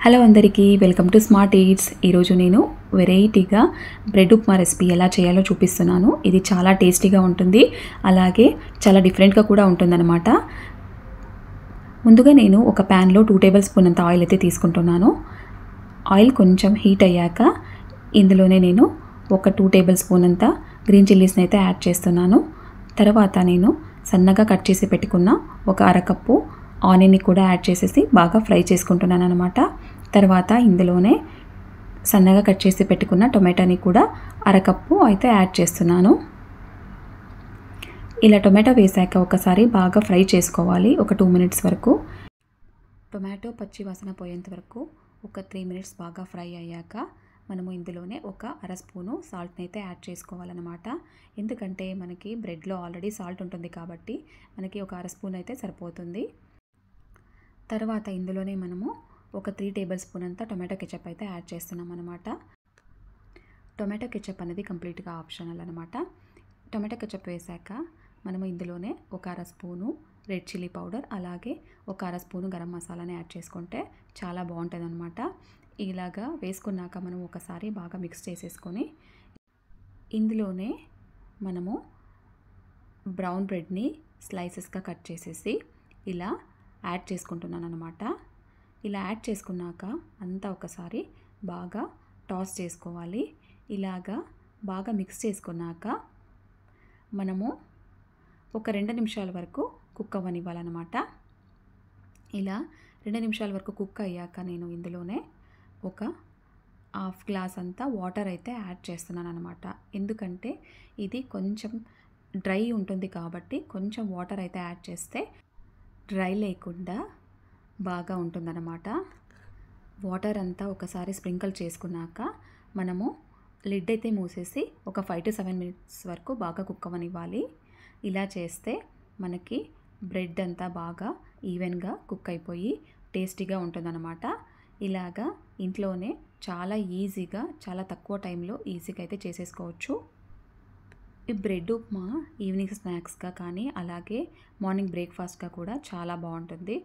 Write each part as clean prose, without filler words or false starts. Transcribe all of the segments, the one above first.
Hello అందరికీ welcome to smart eats. ఈరోజు నేను వెరైటీగా బ్రెడ్ ఉప్మా రెసిపీ ఎలా చేయాలో చూపిస్తున్నాను. ఇది చాలా టేస్టీగా ఉంటుంది, అలాగే చాలా డిఫరెంట్గా కూడా ఉంటుందన్నమాట. ముందుగా నేను ఒక ప్యాన్లో 2 టేబుల్ స్పూన్ అంత ఆయిల్ అయితే తీసుకుంటున్నాను. ఆయిల్ కొంచెం హీట్ అయ్యాక ఇందులోనే నేను ఒక 2 టేబుల్ స్పూన్ అంత గ్రీన్ చిల్లీస్ని అయితే యాడ్ చేస్తున్నాను. తర్వాత నేను సన్నగా కట్ చేసి పెట్టుకున్న ఒక అరకప్పు ఆనియన్ని కూడా యాడ్ చేసేసి బాగా ఫ్రై చేసుకుంటున్నాను అనమాట. తర్వాత ఇందులోనే సన్నగా కట్ చేసి పెట్టుకున్న టొమాటోని కూడా అరకప్పు అయితే యాడ్ చేస్తున్నాను. ఇలా టొమాటో వేసాక ఒకసారి బాగా ఫ్రై చేసుకోవాలి, ఒక 2 మినిట్స్ వరకు. టొమాటో పచ్చి వాసన పోయేంత వరకు ఒక 3 మినిట్స్ బాగా ఫ్రై అయ్యాక మనము ఇందులోనే ఒక అర స్పూను సాల్ట్ని అయితే యాడ్ చేసుకోవాలన్నమాట. ఎందుకంటే మనకి బ్రెడ్లో ఆల్రెడీ సాల్ట్ ఉంటుంది కాబట్టి మనకి ఒక అర స్పూన్ అయితే సరిపోతుంది. తర్వాత ఇందులోనే మనము ఒక 3 టేబుల్ స్పూన్ అంతా టొమాటో కెచప్ అయితే యాడ్ చేస్తున్నాం అనమాట. టొమాటో కెచప్ అనేది కంప్లీట్గా ఆప్షనల్ అనమాట. టొమాటో కెచప్ వేసాక మనము ఇందులోనే ఒక అర స్పూను రెడ్ చిల్లీ పౌడర్, అలాగే ఒక అర స్పూను గరం మసాలాని యాడ్ చేసుకుంటే చాలా బాగుంటుంది అనమాట. ఇలాగా వేసుకున్నాక మనం ఒకసారి బాగా మిక్స్ చేసేసుకొని ఇందులోనే మనము బ్రౌన్ బ్రెడ్ని స్లైసెస్గా కట్ చేసేసి ఇలా యాడ్ చేసుకుంటున్నాను అనమాట. ఇలా యాడ్ చేసుకున్నాక అంతా ఒకసారి బాగా టాస్ చేసుకోవాలి. ఇలాగా బాగా మిక్స్ చేసుకున్నాక మనము ఒక 2 నిమిషాల వరకు కుక్ అవ్వనివ్వాలన్నమాట. ఇలా 2 నిమిషాల వరకు కుక్ అయ్యాక నేను ఇందులోనే ఒక హాఫ్ గ్లాస్ అంతా వాటర్ అయితే యాడ్ చేస్తున్నాను అనమాట. ఎందుకంటే ఇది కొంచెం డ్రై ఉంటుంది కాబట్టి కొంచెం వాటర్ అయితే యాడ్ చేస్తే డ్రై లేకుండా బాగా ఉంటుందన్నమాట. వాటర్ అంతా ఒకసారి స్ప్రింకిల్ చేసుకున్నాక మనము లిడ్ అయితే మూసేసి ఒక 5 to 7 మినిట్స్ వరకు బాగా కుక్ అవ్వనివ్వాలి. ఇలా చేస్తే మనకి బ్రెడ్ అంతా బాగా ఈవెన్గా కుక్ అయిపోయి టేస్టీగా ఉంటుందన్నమాట. ఇలాగా ఇంట్లోనే చాలా ఈజీగా, చాలా తక్కువ టైంలో ఈజీగా అయితే చేసేసుకోవచ్చు. ఈ బ్రెడ్ ఉప్మా ఈవినింగ్ స్నాక్స్గా కానీ అలాగే మార్నింగ్ బ్రేక్ఫాస్ట్గా కూడా చాలా బాగుంటుంది.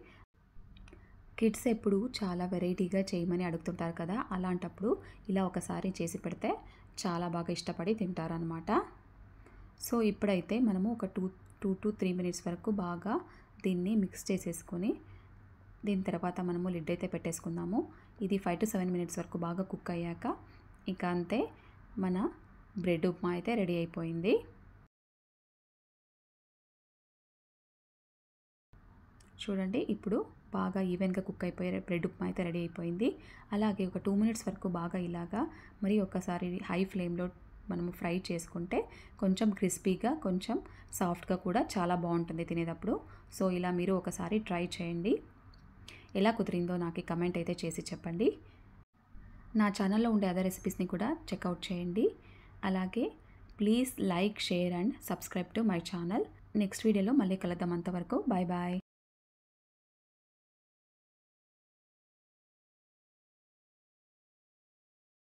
కిడ్స్ ఎప్పుడు చాలా వెరైటీగా చేయమని అడుగుతుంటారు కదా, అలాంటప్పుడు ఇలా ఒకసారి చేసి పెడితే చాలా బాగా ఇష్టపడి తింటారనమాట. సో ఇప్పుడైతే మనము ఒక 2 to 3 మినిట్స్ వరకు బాగా దీన్ని మిక్స్ చేసేసుకొని దీని తర్వాత మనము లిడ్ అయితే పెట్టేసుకుందాము. ఇది 5 to 7 మినిట్స్ వరకు బాగా కుక్ అయ్యాక ఇంకా అంతే, మన బ్రెడ్ ఉప్మా అయితే రెడీ అయిపోయింది. చూడండి, ఇప్పుడు బాగా ఈవెన్గా కుక్ అయిపోయే బ్రెడ్ ఉప్మా అయితే రెడీ అయిపోయింది. అలాగే ఒక 2 మినిట్స్ వరకు బాగా ఇలాగా మరి ఒకసారి హై ఫ్లేమ్లో మనము ఫ్రై చేసుకుంటే కొంచెం క్రిస్పీగా, కొంచెం సాఫ్ట్గా కూడా చాలా బాగుంటుంది తినేటప్పుడు. సో ఇలా మీరు ఒకసారి ట్రై చేయండి. ఎలా కుదిరిందో నాకు కమెంట్ అయితే చేసి చెప్పండి. నా ఛానల్లో ఉండే అదర్ రెసిపీస్ని కూడా చెక్అవుట్ చేయండి. అలాగే please like, share and subscribe to my channel. Next వీడియోలో మళ్ళీ కలుద్దాం. అంతవరకు బాయ్ బాయ్.